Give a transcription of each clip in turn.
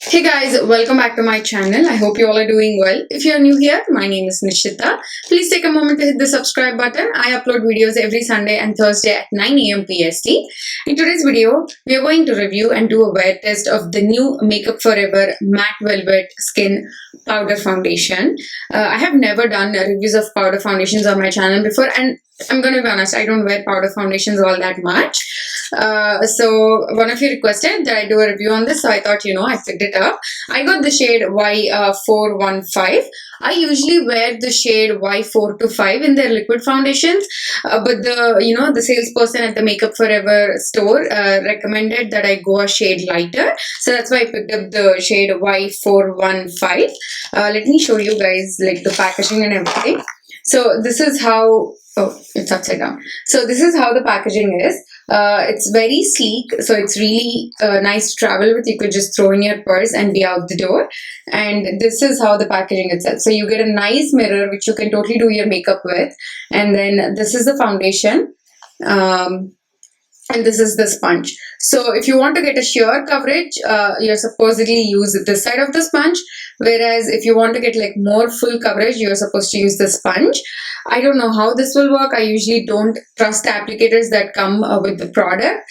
Hey guys, welcome back to my channel. I hope you all are doing well. If you're new here, my name is Nishitha. Please take a moment to hit the subscribe button. I upload videos every Sunday and Thursday at 9 a.m. PST. In today's video, we are going to review and do a wear test of the new Makeup Forever Matte Velvet Skin Powder Foundation. I have never done reviews of powder foundations on my channel before, and I'm going to be honest, I don't wear powder foundations all that much. So one of you requested that I do a review on this, so I thought, I picked it up. I got the shade Y415. I usually wear the shade Y4 to 5 in their liquid foundations, but the salesperson at the Makeup Forever store recommended that I go a shade lighter, so that's why I picked up the shade Y415. Let me show you guys like the packaging and everything. So this is how. Oh, it's upside down. So this is how the packaging is. It's very sleek, so it's really nice to travel with. You could just throw in your purse and be out the door. And this is how the packaging itself. So you get a nice mirror which you can totally do your makeup with. And then this is the foundation. And this is the sponge. So if you want to get a sheer coverage, you're supposedly use this side of the sponge. Whereas if you want to get like more full coverage, you're supposed to use the sponge. I don't know how this will work. I usually don't trust the applicators that come with the product.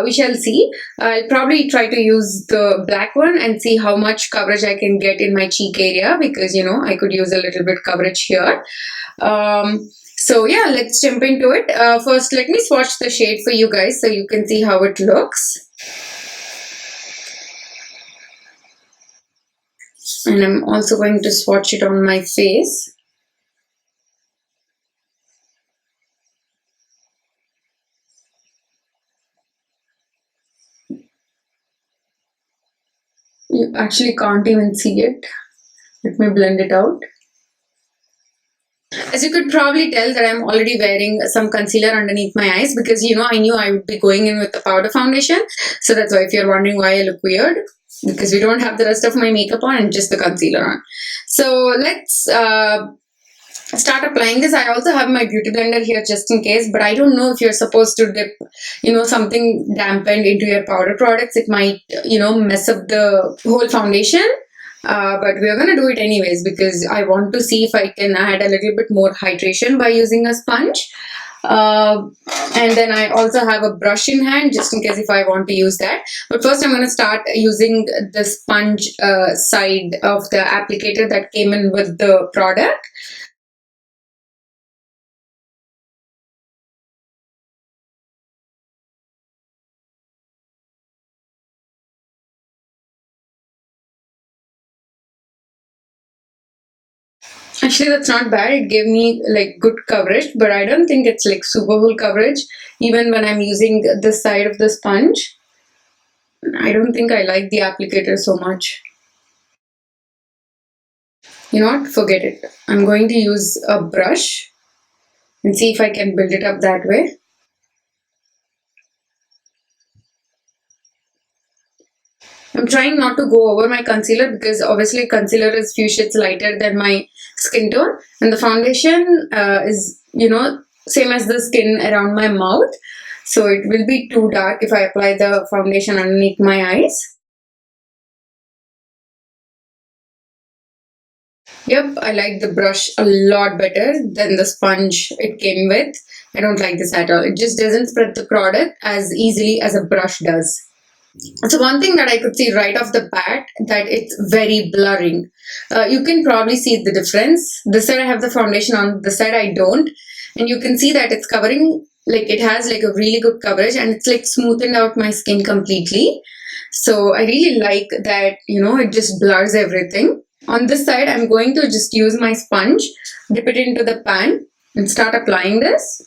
We shall see. I'll probably try to use the black one and see how much coverage I can get in my cheek area, because I could use a little bit coverage here. So yeah, let's jump into it. First, let me swatch the shade for you guys so you can see how it looks. And I'm also going to swatch it on my face. You actually can't even see it. Let me blend it out. As you could probably tell that I'm already wearing some concealer underneath my eyes, because I knew I would be going in with the powder foundation. So that's why, if you're wondering why I look weird, because we don't have the rest of my makeup on and just the concealer on. So let's start applying this. I also have my beauty blender here just in case, but I don't know if you're supposed to dip something dampened into your powder products. It might mess up the whole foundation. But we're going to do it anyways, because I want to see if I can add a little bit more hydration by using a sponge. And then I also have a brush in hand just in case if I want to use that. But first I'm going to start using the sponge side of the applicator that came in with the product. Actually, that's not bad. It gave me like good coverage, but I don't think it's like super full coverage even when I'm using this side of the sponge. I don't think I like the applicator so much. You know what? Forget it. I'm going to use a brush and see if I can build it up that way. I'm trying not to go over my concealer, because obviously concealer is few shades lighter than my skin tone, and the foundation is same as the skin around my mouth, so it will be too dark if I apply the foundation underneath my eyes. Yep, I like the brush a lot better than the sponge it came with. I don't like this at all. It just doesn't spread the product as easily as a brush does. So one thing that I could see right off the bat, that it's very blurring. You can probably see the difference. This side I have the foundation on, this side I don't. And you can see that it's covering, like it has like a really good coverage, and it's like smoothened out my skin completely. So I really like that, it just blurs everything. On this side, I'm going to just use my sponge, dip it into the pan and start applying this.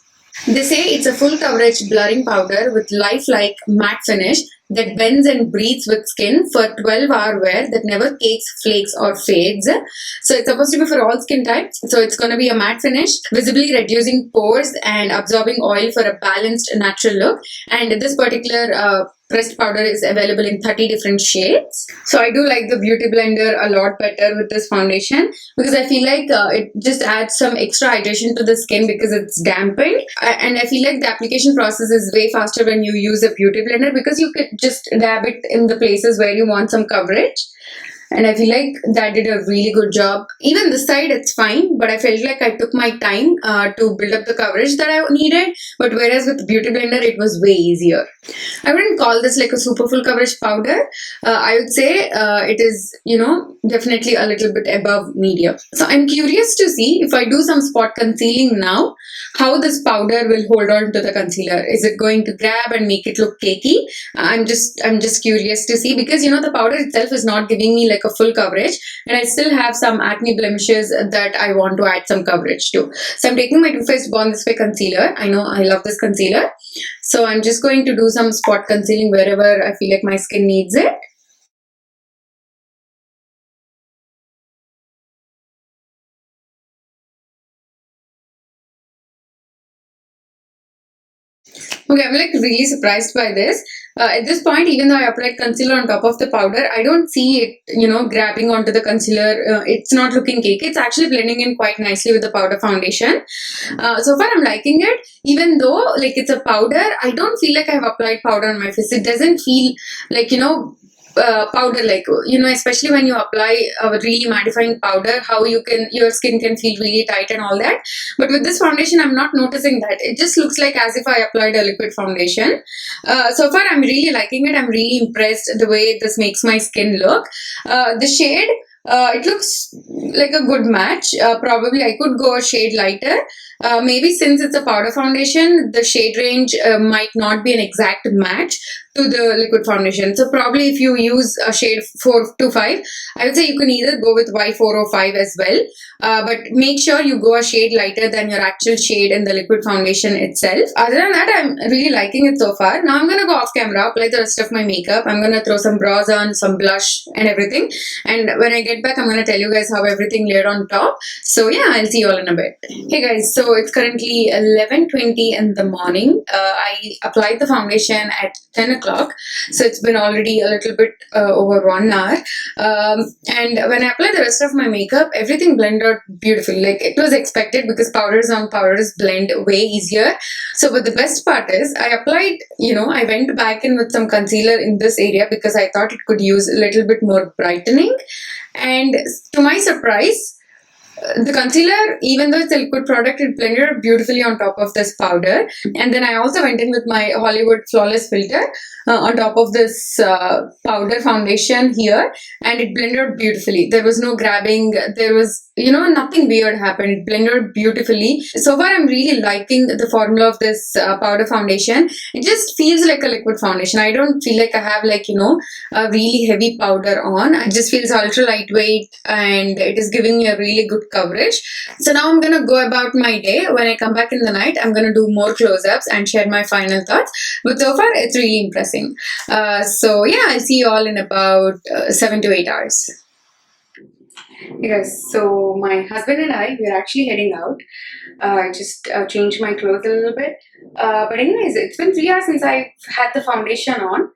They say it's a full coverage blurring powder with lifelike matte finish that bends and breathes with skin for 12-hour wear that never cakes, flakes or fades. So it's supposed to be for all skin types. So it's going to be a matte finish, visibly reducing pores and absorbing oil for a balanced natural look. And this particular pressed powder is available in 30 different shades. So I do like the Beauty Blender a lot better with this foundation because I feel like it just adds some extra hydration to the skin because it's dampened. And I feel like the application process is way faster when you use a Beauty Blender because you could just dab it in the places where you want some coverage. And I feel like that did a really good job. Even this side, it's fine, but I felt like I took my time to build up the coverage that I needed. But whereas with Beauty Blender, it was way easier. I wouldn't call this like a super full coverage powder. I would say it is, definitely a little bit above medium. So I'm curious to see if I do some spot concealing now, how this powder will hold on to the concealer. Is it going to grab and make it look cakey? I'm just curious to see because the powder itself is not giving me like a full coverage, and I still have some acne blemishes that I want to add some coverage to. So I'm taking my Too Faced Born This Way concealer. I know I love this concealer. So I'm just going to do some spot concealing wherever I feel like my skin needs it. Okay, I'm like really surprised by this. At this point, even though I applied concealer on top of the powder, I don't see it, grabbing onto the concealer. It's not looking cakey. It's actually blending in quite nicely with the powder foundation. So far, I'm liking it. Even though, like, it's a powder, I don't feel like I've applied powder on my face. It doesn't feel like, powder, like, especially when you apply a really mattifying powder, how your skin can feel really tight and all that. But with this foundation, I'm not noticing that. It just looks like as if I applied a liquid foundation. So far, I'm really liking it. I'm really impressed the way this makes my skin look. The shade, it looks like a good match. Probably I could go a shade lighter. Maybe since it's a powder foundation, the shade range might not be an exact match to the liquid foundation. So probably if you use a shade 425, I would say you can either go with Y405 as well. But make sure you go a shade lighter than your actual shade in the liquid foundation itself. Other than that, I'm really liking it so far. Now I'm going to go off camera, apply the rest of my makeup. I'm going to throw some brows on, some blush and everything. And when I get back, I'm going to tell you guys how everything layered on top. So yeah, I'll see you all in a bit. Hey guys, so it's currently 11:20 in the morning. I applied the foundation at 10 o'clock. So it's been already a little bit over 1 hour. And when I applied the rest of my makeup, everything blended out beautifully. Like it was expected because powders on powders blend way easier. So but the best part is I applied, I went back in with some concealer in this area because I thought it could use a little bit more brightening. And to my surprise, the concealer, even though it's a liquid product, it blended out beautifully on top of this powder. And then I also went in with my Hollywood Flawless Filt'r on top of this powder foundation here, and it blended out beautifully. There was no grabbing. There was, nothing weird happened. It blended out beautifully. So far, I'm really liking the formula of this powder foundation. It just feels like a liquid foundation. I don't feel like I have a really heavy powder on. It just feels ultra lightweight and it is giving me a really good coverage. So now I'm going to go about my day. When I come back in the night, I'm going to do more close-ups and share my final thoughts. But so far, it's really impressing. So yeah, I'll see you all in about 7 to 8 hours. Hey guys, so my husband and I, we're actually heading out. I just changed my clothes a little bit. But anyways, it's been 3 hours since I've had the foundation on.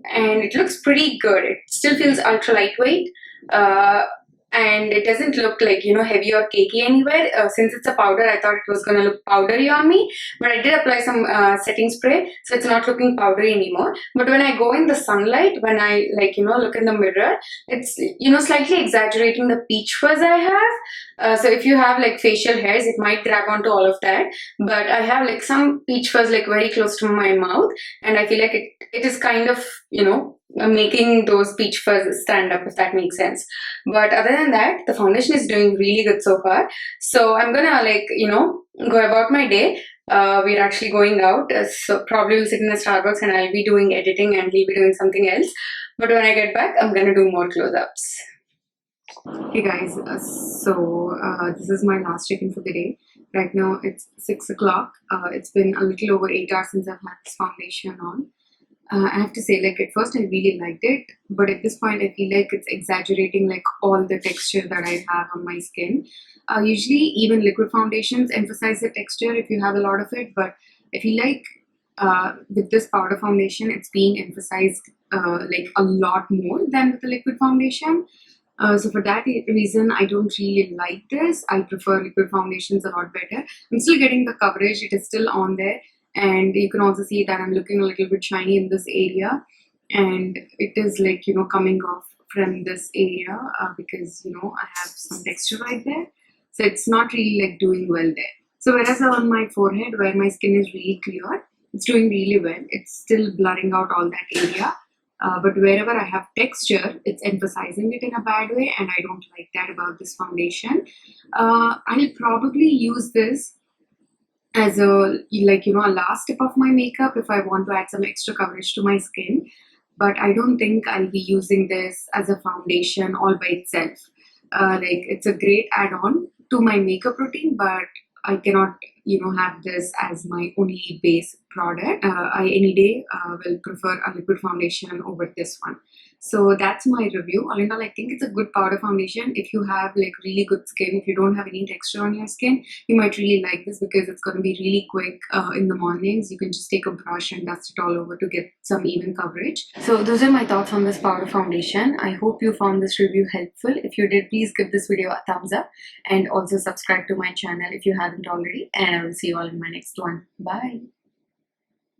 And it looks pretty good. It still feels ultra lightweight. And it doesn't look like, heavy or cakey anywhere. Since it's a powder, I thought it was going to look powdery on me. But I did apply some setting spray, so it's not looking powdery anymore. But when I go in the sunlight, when I, look in the mirror, it's, slightly exaggerating the peach fuzz I have. So if you have, facial hairs, it might grab onto all of that. But I have, some peach fuzz, very close to my mouth. And I feel like it is kind of, making those peach fuzz stand up, if that makes sense. But other than that, the foundation is doing really good so far. So I'm gonna go about my day. We're actually going out, so probably we'll sit in the Starbucks and I'll be doing editing and he'll be doing something else. But when I get back, I'm gonna do more close-ups. Hey guys, this is my last check-in for the day. Right now it's 6 o'clock. It's been a little over 8 hours since I've had this foundation on. I have to say, at first I really liked it, but at this point I feel like it's exaggerating all the texture that I have on my skin. Usually even liquid foundations emphasize the texture if you have a lot of it, but I feel like with this powder foundation, it's being emphasized like a lot more than with the liquid foundation. So for that reason, I don't really like this. I prefer liquid foundations a lot better. I'm still getting the coverage. It is still on there. And you can also see that I'm looking a little bit shiny in this area. And it is like, you know, coming off from this area because, you know, I have some texture right there. So it's not really like doing well there. So whereas on my forehead, where my skin is really clear, it's doing really well. It's still blurring out all that area. But wherever I have texture, it's emphasizing it in a bad way, and I don't like that about this foundation. I'll probably use this as a, like, you know, a last step of my makeup if I want to add some extra coverage to my skin. But I don't think I'll be using this as a foundation all by itself. Like, it's a great add-on to my makeup routine, but I cannot, you know, have this as my only base product. I any day will prefer a liquid foundation over this one. So that's my review. All in all, I think it's a good powder foundation. If you have like really good skin, if you don't have any texture on your skin, you might really like this because it's going to be really quick in the mornings. You can just take a brush and dust it all over to get some even coverage. So those are my thoughts on this powder foundation. I hope you found this review helpful. If you did, please give this video a thumbs up and also subscribe to my channel if you haven't already. And I will see you all in my next one. Bye.